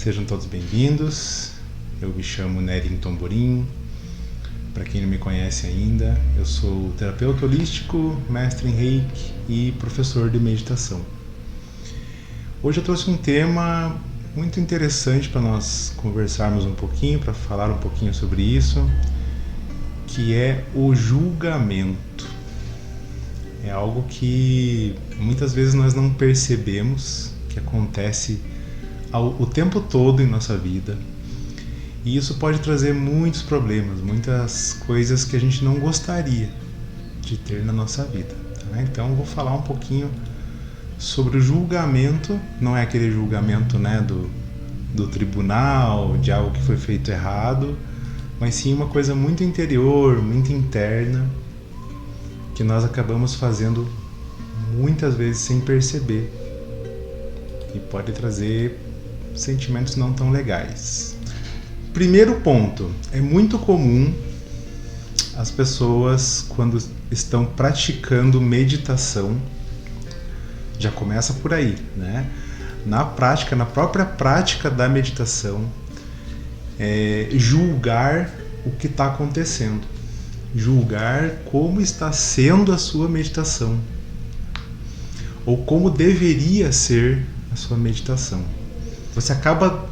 Sejam todos bem-vindos. Eu me chamo Nerin Tomborim. Para quem não me conhece ainda, eu sou terapeuta holístico, mestre em Reiki e professor de meditação. Hoje eu trouxe um tema muito interessante para nós conversarmos um pouquinho, para falar um pouquinho sobre isso, que é o julgamento. É algo que muitas vezes nós não percebemos, que acontece o tempo todo em nossa vida. E isso pode trazer muitos problemas, muitas coisas que a gente não gostaria de ter na nossa vida. Tá? Então eu vou falar um pouquinho sobre o julgamento. Não é aquele julgamento, né, do tribunal, de algo que foi feito errado, mas sim uma coisa muito interior, muito interna, que nós acabamos fazendo muitas vezes sem perceber. E pode trazer sentimentos não tão legais. Primeiro ponto, é muito comum as pessoas, quando estão praticando meditação, já começa por aí, né? Na própria prática da meditação, julgar o que está acontecendo, julgar como está sendo a sua meditação, ou como deveria ser a sua meditação. Você acaba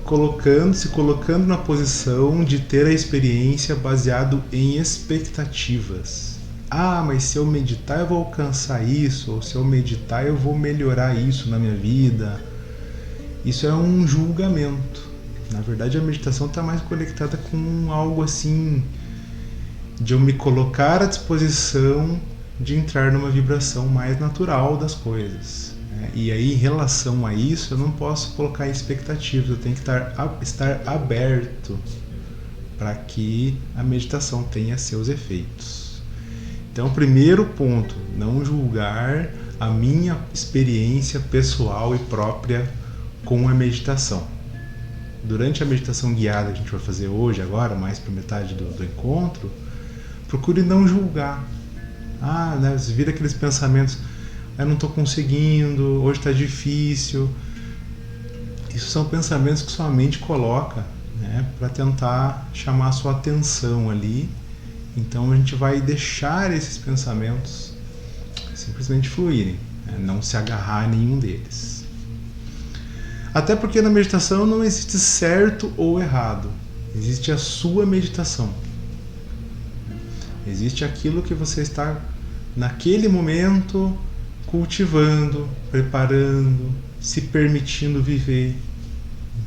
se colocando na posição de ter a experiência baseado em expectativas. Ah, mas se eu meditar eu vou alcançar isso, ou se eu meditar eu vou melhorar isso na minha vida. Isso é um julgamento. Na verdade, a meditação está mais conectada com algo assim, de eu me colocar à disposição de entrar numa vibração mais natural das coisas. E aí, em relação a isso, eu não posso colocar expectativas, eu tenho que estar aberto para que a meditação tenha seus efeitos. Então, primeiro ponto, não julgar a minha experiência pessoal e própria com a meditação. Durante a meditação guiada que a gente vai fazer hoje, agora, mais para metade do encontro, procure não julgar. Você vira aqueles pensamentos: eu não estou conseguindo, hoje está difícil. Isso são pensamentos que sua mente coloca, né, para tentar chamar a sua atenção ali. Então a gente vai deixar esses pensamentos simplesmente fluírem, né, não se agarrar a nenhum deles. Até porque na meditação não existe certo ou errado, existe a sua meditação. Existe aquilo que você está naquele momento cultivando, preparando, se permitindo viver.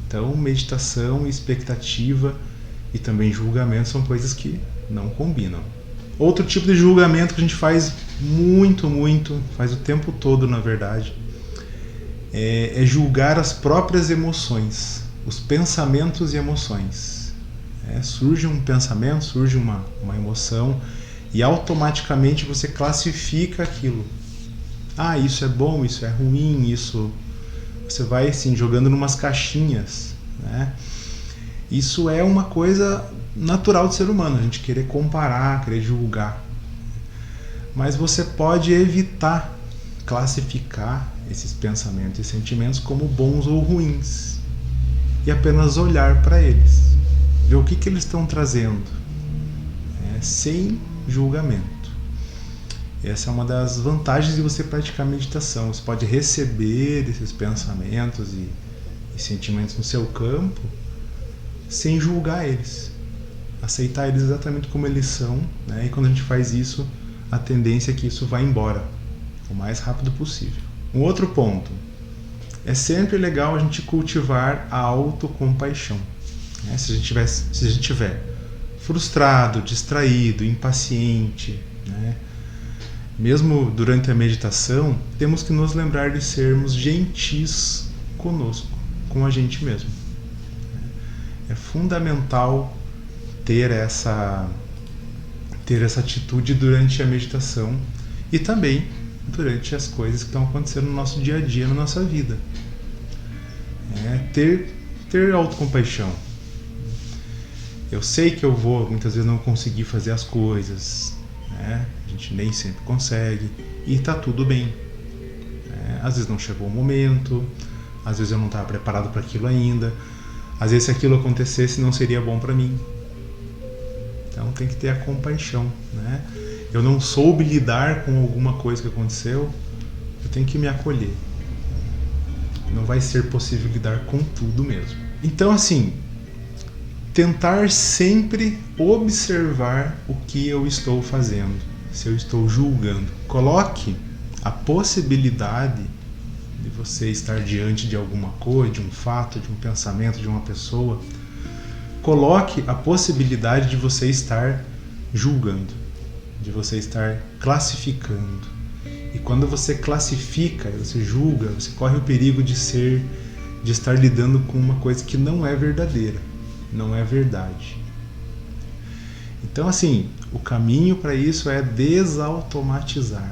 Então, meditação, expectativa e também julgamento são coisas que não combinam. Outro tipo de julgamento que a gente faz faz o tempo todo, na verdade, é julgar as próprias emoções, os pensamentos e emoções. Surge um pensamento, surge uma emoção e automaticamente você classifica aquilo. Isso é bom, isso é ruim, isso... Você vai assim, jogando numas caixinhas, né? Isso é uma coisa natural do ser humano, a gente querer comparar, querer julgar. Mas você pode evitar classificar esses pensamentos e sentimentos como bons ou ruins e apenas olhar para eles, ver o que eles estão trazendo, sem julgamento. Essa é uma das vantagens de você praticar meditação. Você pode receber esses pensamentos e sentimentos no seu campo sem julgar eles. Aceitar eles exatamente como eles são, né? E quando a gente faz isso, a tendência é que isso vá embora o mais rápido possível. Um outro ponto. É sempre legal a gente cultivar a autocompaixão. Se a gente estiver frustrado, distraído, impaciente, né? Mesmo durante a meditação, temos que nos lembrar de sermos gentis conosco, com a gente mesmo. É fundamental ter essa atitude durante a meditação e também durante as coisas que estão acontecendo no nosso dia a dia, na nossa vida. Ter autocompaixão. Eu sei que eu vou muitas vezes não conseguir fazer as coisas, né? A gente nem sempre consegue e está tudo bem. Às vezes não chegou o momento, às vezes eu não estava preparado para aquilo ainda, Às vezes, se aquilo acontecesse, não seria bom para mim. Então tem que ter a compaixão, né? Eu não soube lidar com alguma coisa que aconteceu, eu tenho que me acolher. Não vai ser possível lidar com tudo mesmo. Então, assim, tentar sempre observar o que eu estou fazendo, se eu estou julgando. Coloque a possibilidade de você estar diante de alguma coisa, de um fato, de um pensamento, de uma pessoa. Coloque a possibilidade de você estar julgando, de você estar classificando. E quando você classifica, você julga, você corre o perigo de estar lidando com uma coisa que não é verdadeira, não é verdade. Então, assim, o caminho para isso é desautomatizar.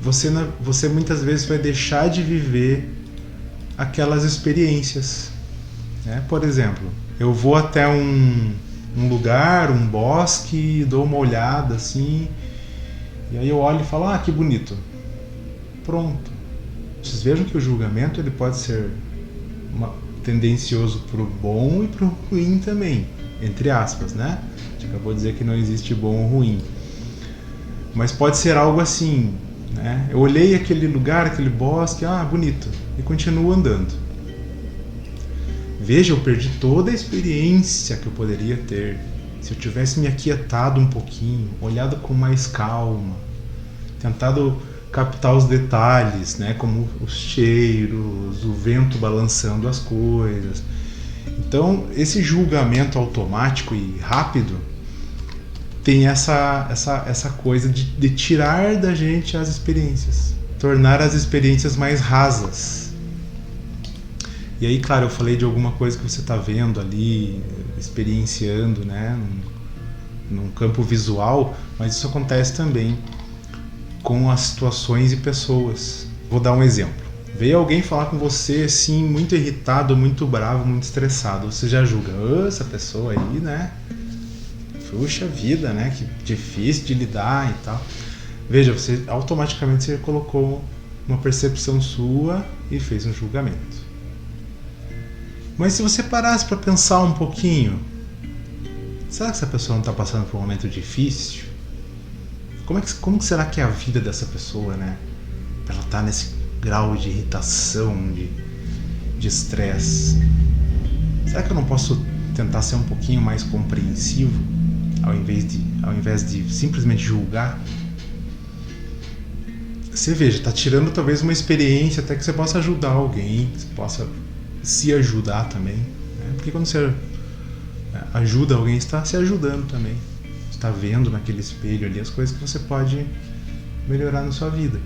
Você muitas vezes vai deixar de viver aquelas experiências. Por exemplo, eu vou até um lugar, um bosque, dou uma olhada assim, e aí eu olho e falo, ah, que bonito. Pronto. Vocês vejam que o julgamento ele pode ser tendencioso para o bom e para o ruim também, entre aspas, né? A gente acabou de dizer que não existe bom ou ruim. Mas pode ser algo assim, né? Eu olhei aquele lugar, aquele bosque, ah, bonito, e continuo andando. Veja, eu perdi toda a experiência que eu poderia ter se eu tivesse me aquietado um pouquinho, olhado com mais calma, tentado captar os detalhes, né, como os cheiros, o vento balançando as coisas. Então, esse julgamento automático e rápido tem essa coisa de tirar da gente as experiências, tornar as experiências mais rasas. E aí, claro, eu falei de alguma coisa que você está vendo ali, experienciando, né, num campo visual, mas isso acontece também com as situações e pessoas. Vou dar um exemplo. Veio alguém falar com você assim, muito irritado, muito bravo, muito estressado. Você já julga, essa pessoa aí, né? Puxa vida, né? Que difícil de lidar e tal. Veja, você automaticamente colocou uma percepção sua e fez um julgamento. Mas se você parasse para pensar um pouquinho, será que essa pessoa não está passando por um momento difícil? Como será que é a vida dessa pessoa, né? Ela está nesse grau de irritação, de estresse. Será que eu não posso tentar ser um pouquinho mais compreensivo ao invés de simplesmente julgar? Você veja, está tirando talvez uma experiência até que você possa ajudar alguém, que você possa se ajudar também, né? Porque quando você ajuda alguém, está se ajudando também. Está vendo naquele espelho ali as coisas que você pode melhorar na sua vida.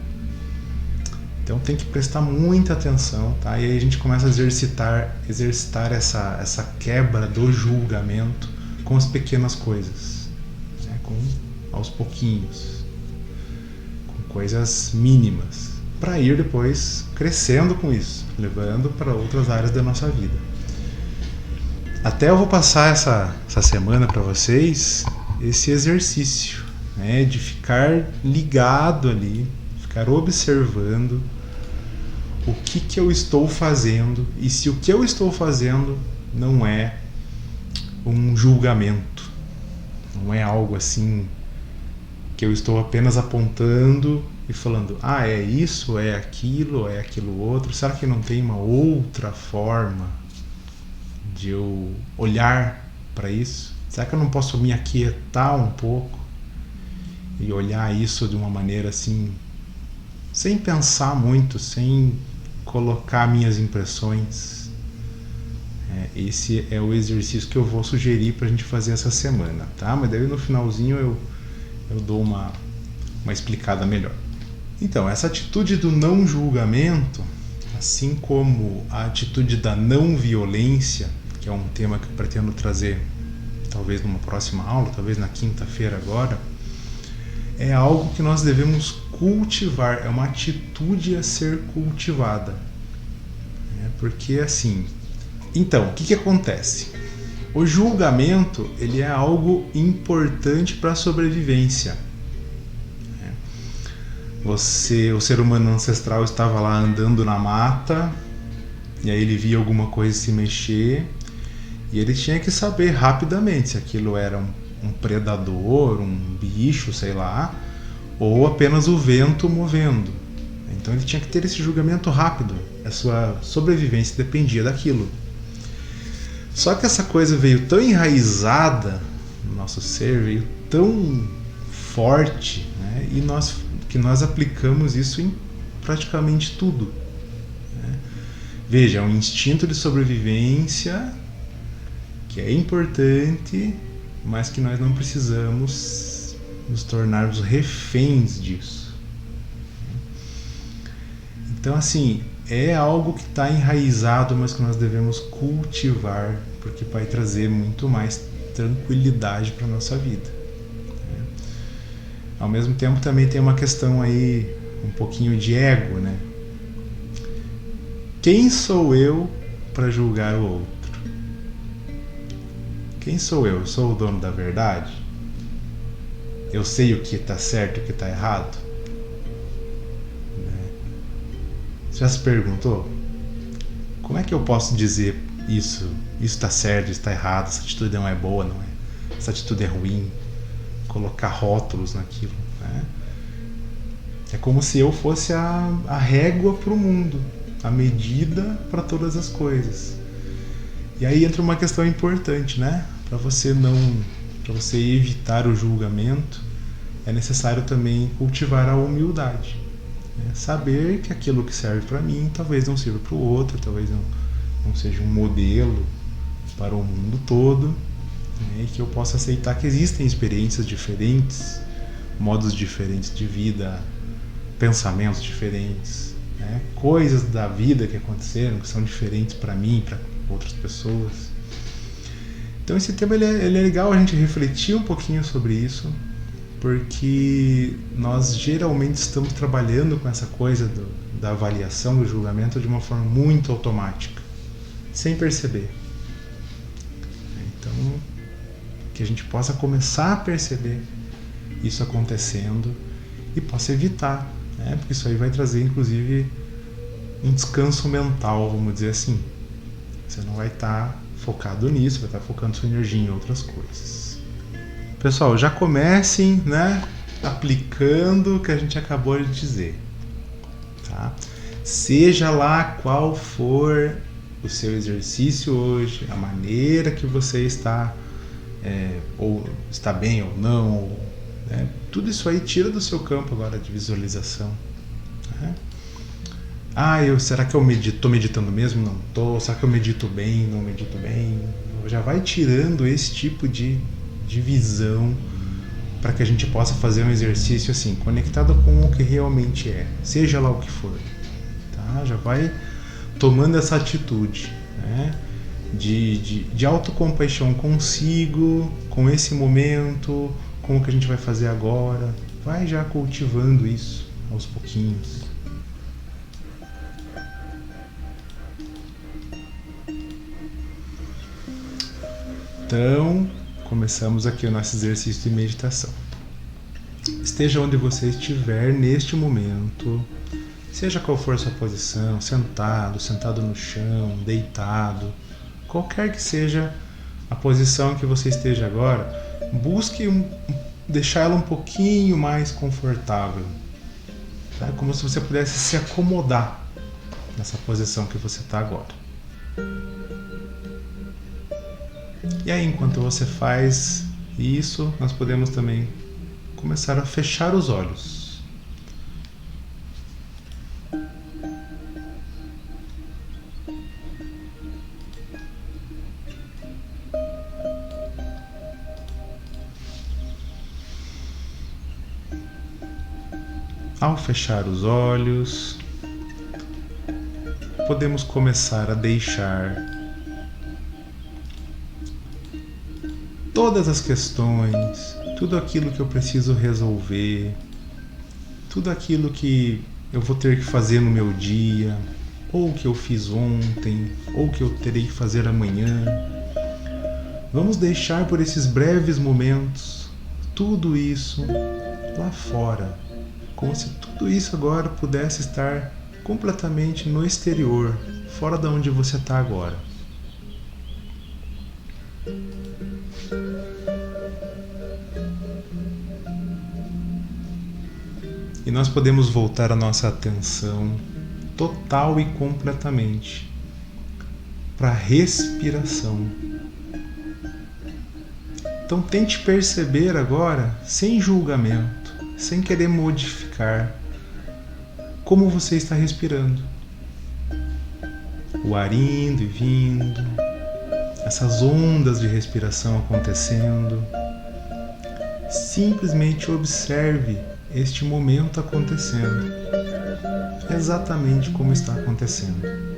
Então tem que prestar muita atenção, tá? E aí a gente começa a exercitar essa quebra do julgamento com as pequenas coisas, né? Aos pouquinhos, com coisas mínimas, para ir depois crescendo com isso, levando para outras áreas da nossa vida. Até eu vou passar essa semana para vocês esse exercício, né, de ficar ligado ali, ficar observando o que eu estou fazendo e se o que eu estou fazendo não é um julgamento, não é algo assim que eu estou apenas apontando e falando, ah, é isso, é aquilo outro, será que não tem uma outra forma de eu olhar para isso? Será que eu não posso me aquietar um pouco e olhar isso de uma maneira assim, sem pensar muito, sem colocar minhas impressões? Esse é o exercício que eu vou sugerir para a gente fazer essa semana, tá? Mas daí no finalzinho eu dou uma explicada melhor. Então, essa atitude do não julgamento, assim como a atitude da não violência, que é um tema que eu pretendo trazer talvez numa próxima aula, talvez na quinta-feira agora, é algo que nós devemos cultivar, é uma atitude a ser cultivada. Porque assim, então, o que acontece? O julgamento, ele é algo importante para a sobrevivência. O ser humano ancestral estava lá andando na mata E aí ele via alguma coisa se mexer e ele tinha que saber rapidamente se aquilo era um predador, um bicho, sei lá, ou apenas o vento movendo. Então ele tinha que ter esse julgamento rápido. A sua sobrevivência dependia daquilo. Só que essa coisa veio tão enraizada no nosso ser, veio tão forte, né? Que nós aplicamos isso em praticamente tudo. Né? Veja, é um instinto de sobrevivência que é importante, mas que nós não precisamos nos tornarmos reféns disso. Então, assim, é algo que está enraizado, mas que nós devemos cultivar, porque vai trazer muito mais tranquilidade para a nossa vida. Ao mesmo tempo também tem uma questão aí, um pouquinho de ego, né? Quem sou eu para julgar o outro? Quem sou eu? Eu sou o dono da verdade? Eu sei o que está certo e o que está errado? Você já se perguntou? Como é que eu posso dizer isso está certo, isso está errado, essa atitude não é boa, não é? Essa atitude é ruim? Colocar rótulos naquilo, né? É como se eu fosse a régua para o mundo, a medida para todas as coisas. E aí entra uma questão importante, né? Para você evitar o julgamento, é necessário também cultivar a humildade, né? Saber que aquilo que serve para mim talvez não sirva para o outro, talvez não seja um modelo para o mundo todo. E que eu possa aceitar que existem experiências diferentes, modos diferentes de vida, pensamentos diferentes, né? Coisas da vida que aconteceram que são diferentes para mim e para outras pessoas. Então esse tema ele é legal a gente refletir um pouquinho sobre isso, porque nós geralmente estamos trabalhando com essa coisa da avaliação, do julgamento de uma forma muito automática, sem perceber. Então que a gente possa começar a perceber isso acontecendo e possa evitar, né? Porque isso aí vai trazer inclusive um descanso mental, vamos dizer assim. Você não vai estar focado nisso, vai estar focando sua energia em outras coisas. Pessoal, já comecem, né, aplicando o que a gente acabou de dizer, tá? Seja lá qual for o seu exercício hoje, a maneira que você está ou está bem ou não, né? Tudo isso aí tira do seu campo agora de visualização, né? Será que eu estou meditando mesmo? Não estou. Será que eu medito bem? Não medito bem? Já vai tirando esse tipo de visão para que a gente possa fazer um exercício assim, conectado com o que realmente é, seja lá o que for, tá? Já vai tomando essa atitude, né? De autocompaixão consigo, com esse momento, com o que a gente vai fazer agora. Vai já cultivando isso aos pouquinhos. Então, começamos aqui o nosso exercício de meditação. Esteja onde você estiver neste momento, seja qual for a sua posição, sentado no chão, deitado, qualquer que seja a posição que você esteja agora, busque deixar ela um pouquinho mais confortável, tá? Como se você pudesse se acomodar nessa posição que você está agora. E aí, enquanto você faz isso, nós podemos também começar a fechar os olhos. Ao fechar os olhos, podemos começar a deixar todas as questões, tudo aquilo que eu preciso resolver, tudo aquilo que eu vou ter que fazer no meu dia, ou que eu fiz ontem, ou que eu terei que fazer amanhã. Vamos deixar por esses breves momentos tudo isso lá fora, como se tudo isso agora pudesse estar completamente no exterior, fora de onde você está agora. E nós podemos voltar a nossa atenção total e completamente para a respiração. Então tente perceber agora, sem julgamento, sem querer modificar, como você está respirando. O ar indo e vindo, essas ondas de respiração acontecendo. Simplesmente observe este momento acontecendo, exatamente como está acontecendo.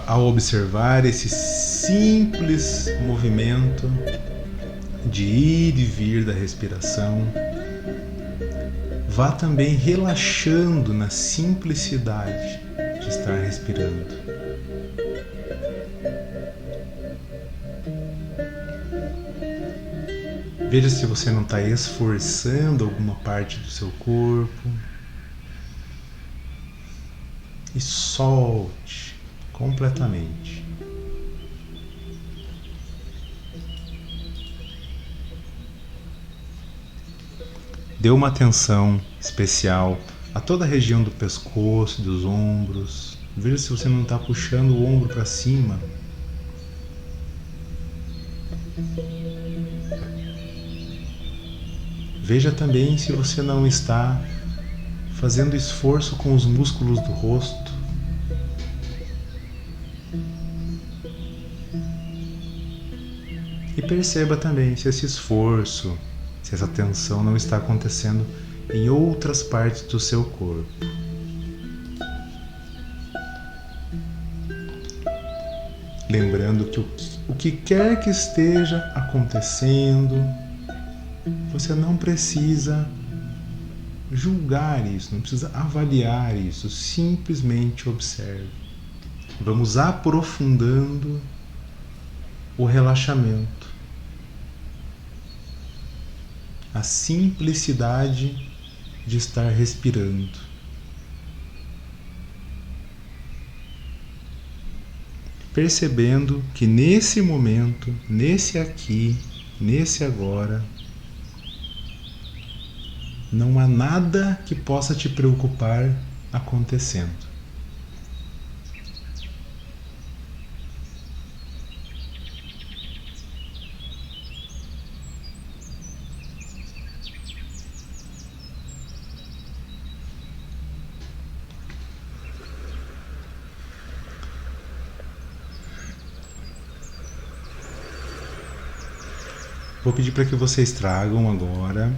Ao observar esse simples movimento de ir e vir da respiração, vá também relaxando na simplicidade de estar respirando. Veja se você não está esforçando alguma parte do seu corpo. E solte completamente. Dê uma atenção especial a toda a região do pescoço, dos ombros. Veja se você não está puxando o ombro para cima. Veja também se você não está fazendo esforço com os músculos do rosto. E perceba também se esse esforço, se essa tensão não está acontecendo em outras partes do seu corpo. Lembrando que o que quer que esteja acontecendo, você não precisa julgar isso, não precisa avaliar isso, simplesmente observe. Vamos aprofundando o relaxamento, a simplicidade de estar respirando. Percebendo que nesse momento, nesse aqui, nesse agora, não há nada que possa te preocupar acontecendo. Vou pedir para que vocês tragam agora,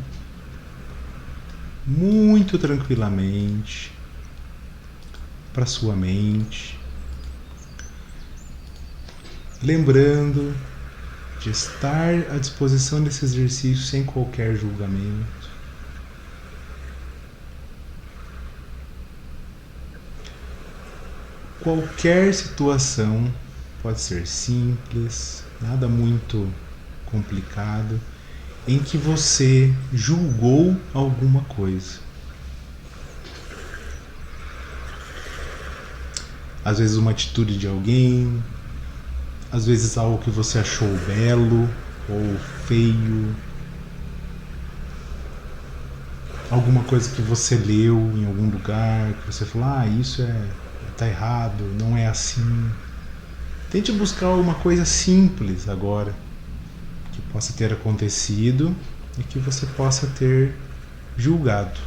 muito tranquilamente, para sua mente, lembrando de estar à disposição desse exercício sem qualquer julgamento. Qualquer situação pode ser simples, nada muito complicado, em que você julgou alguma coisa. Às vezes uma atitude de alguém, às vezes algo que você achou belo ou feio, alguma coisa que você leu em algum lugar, que você falou, isso tá errado, não é assim. Tente buscar uma coisa simples agora, que possa ter acontecido e que você possa ter julgado.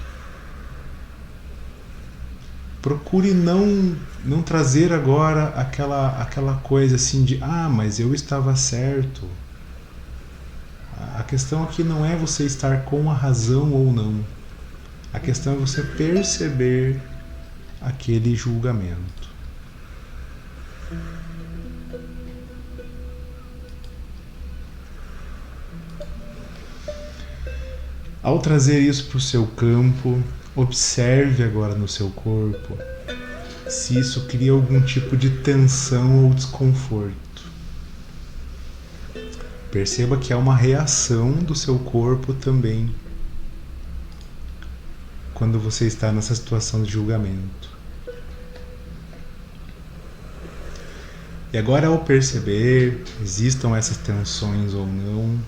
Procure não trazer agora aquela coisa assim de mas eu estava certo. A questão aqui não é você estar com a razão ou não. A questão é você perceber aquele julgamento. Ao trazer isso para o seu campo, observe agora no seu corpo se isso cria algum tipo de tensão ou desconforto. Perceba que há uma reação do seu corpo também quando você está nessa situação de julgamento. E agora, ao perceber, existam essas tensões ou não,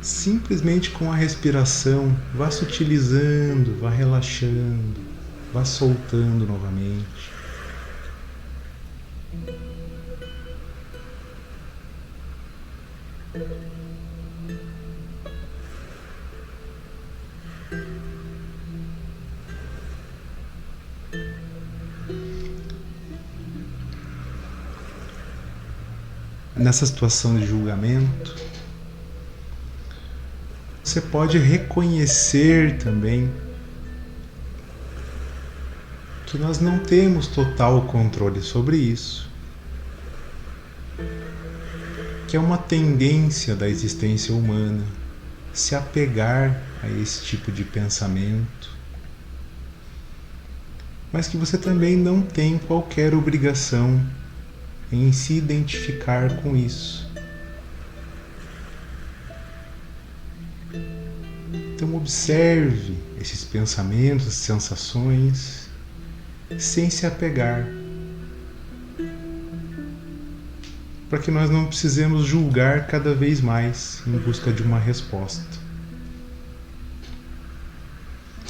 simplesmente com a respiração, vá sutilizando, vá relaxando, vá soltando novamente. Nessa situação de julgamento, você pode reconhecer também que nós não temos total controle sobre isso, que é uma tendência da existência humana se apegar a esse tipo de pensamento, mas que você também não tem qualquer obrigação em se identificar com isso. Então observe esses pensamentos, sensações, sem se apegar, para que nós não precisemos julgar cada vez mais em busca de uma resposta.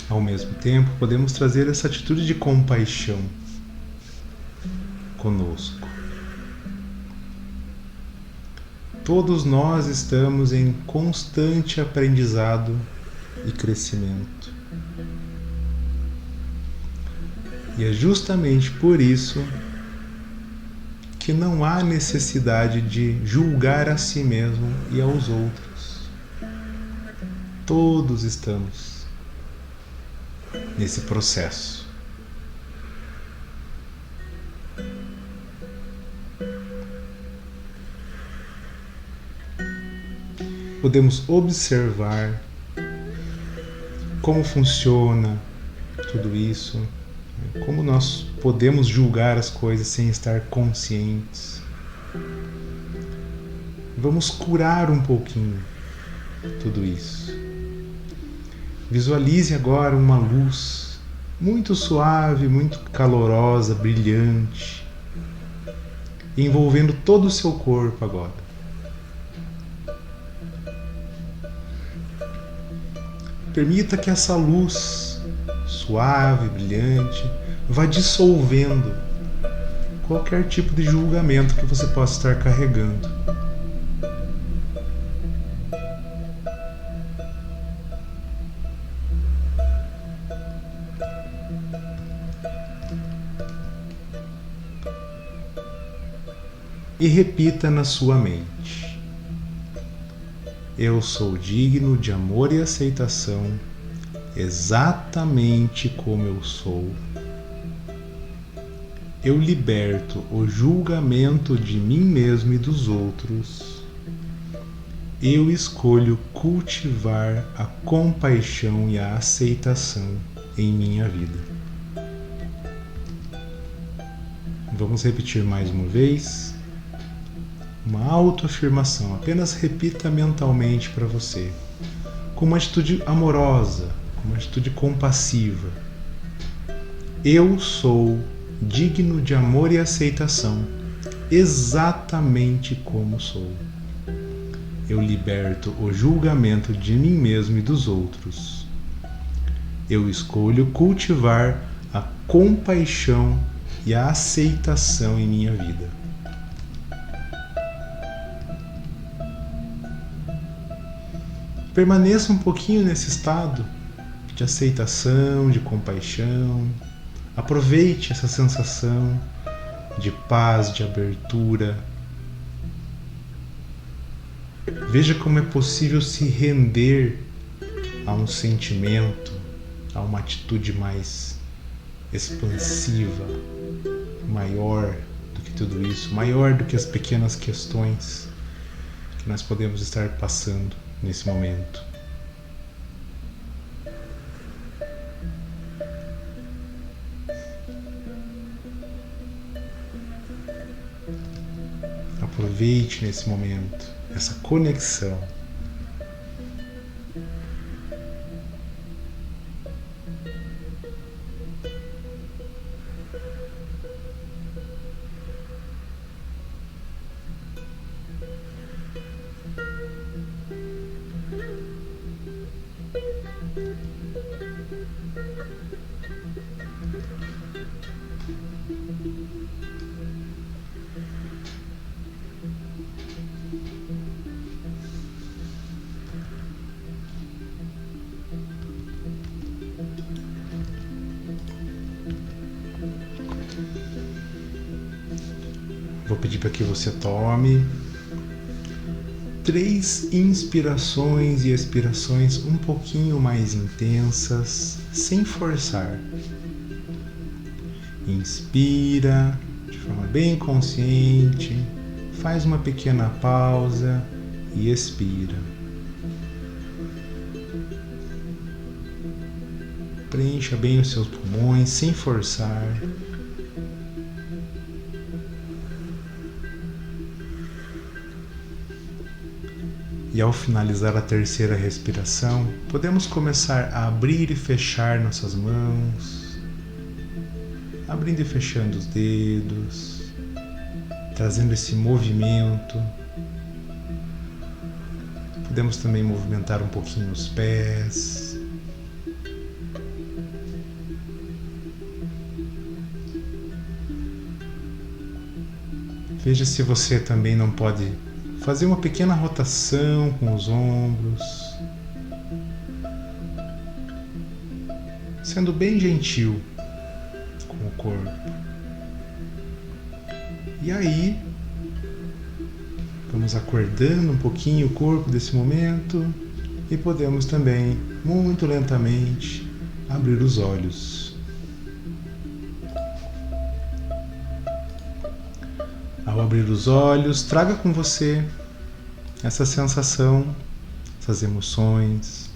Ao mesmo tempo, podemos trazer essa atitude de compaixão conosco. Todos nós estamos em constante aprendizado e crescimento. E é justamente por isso que não há necessidade de julgar a si mesmo e aos outros. Todos estamos nesse processo. Podemos observar como funciona tudo isso, como nós podemos julgar as coisas sem estar conscientes. Vamos curar um pouquinho tudo isso. Visualize agora uma luz muito suave, muito calorosa, brilhante, envolvendo todo o seu corpo agora. Permita que essa luz suave, brilhante, vá dissolvendo qualquer tipo de julgamento que você possa estar carregando. E repita na sua mente: eu sou digno de amor e aceitação exatamente como eu sou. Eu liberto o julgamento de mim mesmo e dos outros. Eu escolho cultivar a compaixão e a aceitação em minha vida. Vamos repetir mais uma vez. Uma autoafirmação, apenas repita mentalmente para você, com uma atitude amorosa, com uma atitude compassiva. Eu sou digno de amor e aceitação, exatamente como sou. Eu liberto o julgamento de mim mesmo e dos outros. Eu escolho cultivar a compaixão e a aceitação em minha vida. Permaneça um pouquinho nesse estado de aceitação, de compaixão. Aproveite essa sensação de paz, de abertura. Veja como é possível se render a um sentimento, a uma atitude mais expansiva, maior do que tudo isso, maior do que as pequenas questões que nós podemos estar passando nesse momento. Aproveite nesse momento, essa conexão. Vou pedir para que você tome 3 inspirações e expirações um pouquinho mais intensas, sem forçar. Inspira de forma bem consciente, faz uma pequena pausa e expira. Preencha bem os seus pulmões sem forçar. E ao finalizar a terceira respiração, podemos começar a abrir e fechar nossas mãos, abrindo e fechando os dedos, trazendo esse movimento. Podemos também movimentar um pouquinho os pés. Veja se você também não pode fazer uma pequena rotação com os ombros, sendo bem gentil com o corpo. E aí, vamos acordando um pouquinho o corpo desse momento e podemos também, muito lentamente, abrir os olhos. Ao abrir os olhos, traga com você essa sensação, essas emoções,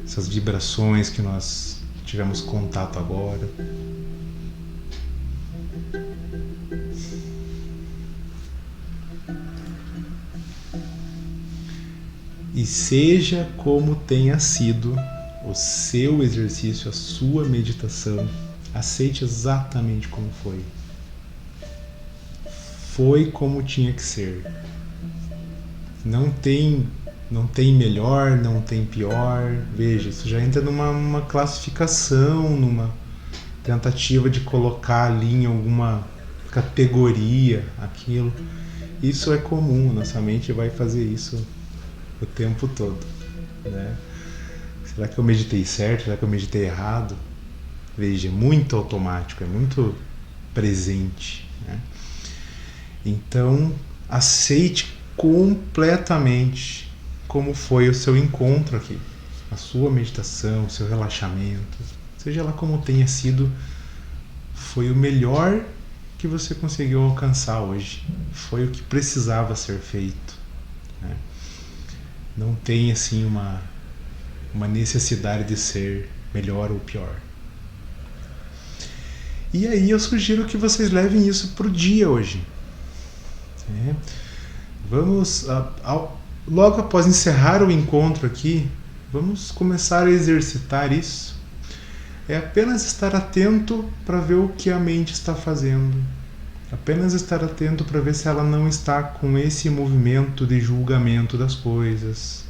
essas vibrações que nós tivemos contato agora. E seja como tenha sido o seu exercício, a sua meditação, aceite exatamente como foi. Foi como tinha que ser. Não tem melhor, não tem pior. Veja, isso já entra numa classificação, numa tentativa de colocar ali em alguma categoria aquilo. Isso é comum, nossa mente vai fazer isso o tempo todo, né? Será que eu meditei certo? Será que eu meditei errado? Veja, é muito automático, é muito presente, né? Então, aceite completamente como foi o seu encontro aqui, a sua meditação, o seu relaxamento, seja lá como tenha sido, foi o melhor que você conseguiu alcançar hoje, foi o que precisava ser feito, né? Não tem assim uma necessidade de ser melhor ou pior. E aí eu sugiro que vocês levem isso para o dia hoje. Vamos, logo após encerrar o encontro aqui, vamos começar a exercitar isso. É apenas estar atento para ver o que a mente está fazendo. Apenas estar atento para ver se ela não está com esse movimento de julgamento das coisas.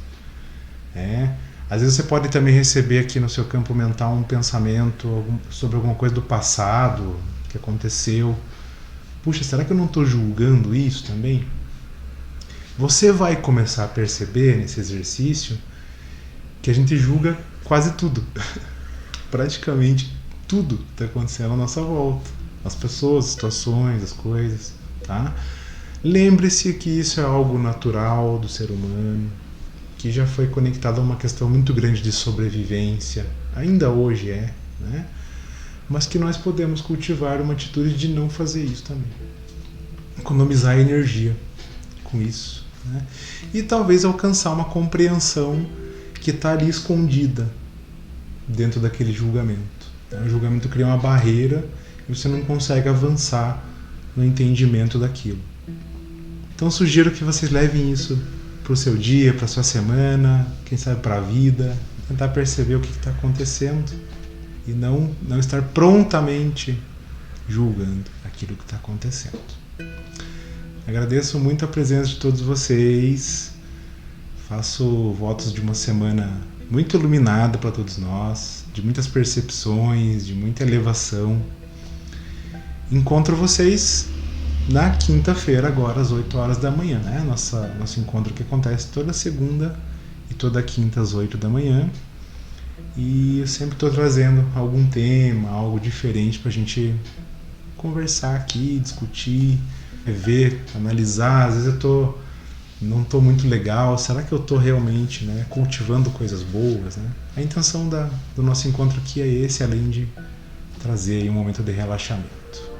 Às vezes você pode também receber aqui no seu campo mental um pensamento sobre alguma coisa do passado que aconteceu. Puxa, será que eu não estou julgando isso também? Você vai começar a perceber nesse exercício que a gente julga quase tudo. Praticamente tudo está acontecendo à nossa volta. As pessoas, as situações, as coisas, tá? Lembre-se que isso é algo natural do ser humano, que já foi conectado a uma questão muito grande de sobrevivência. Ainda hoje é, né? Mas que nós podemos cultivar uma atitude de não fazer isso também. Economizar energia com isso, né? E talvez alcançar uma compreensão que está ali escondida dentro daquele julgamento. O julgamento cria uma barreira e você não consegue avançar no entendimento daquilo. Então sugiro que vocês levem isso para o seu dia, para a sua semana, quem sabe para a vida, tentar perceber o que está acontecendo e não estar prontamente julgando aquilo que está acontecendo. Agradeço muito a presença de todos vocês, faço votos de uma semana muito iluminada para todos nós, de muitas percepções, de muita elevação. Encontro vocês na quinta-feira, agora às 8 horas da manhã, né? Nosso encontro que acontece toda segunda e toda quinta às 8 da manhã. E eu sempre estou trazendo algum tema, algo diferente para a gente conversar aqui, discutir, ver, analisar. Às vezes não estou muito legal, será que eu estou realmente, né, cultivando coisas boas, né? A intenção do nosso encontro aqui é esse, além de trazer aí um momento de relaxamento.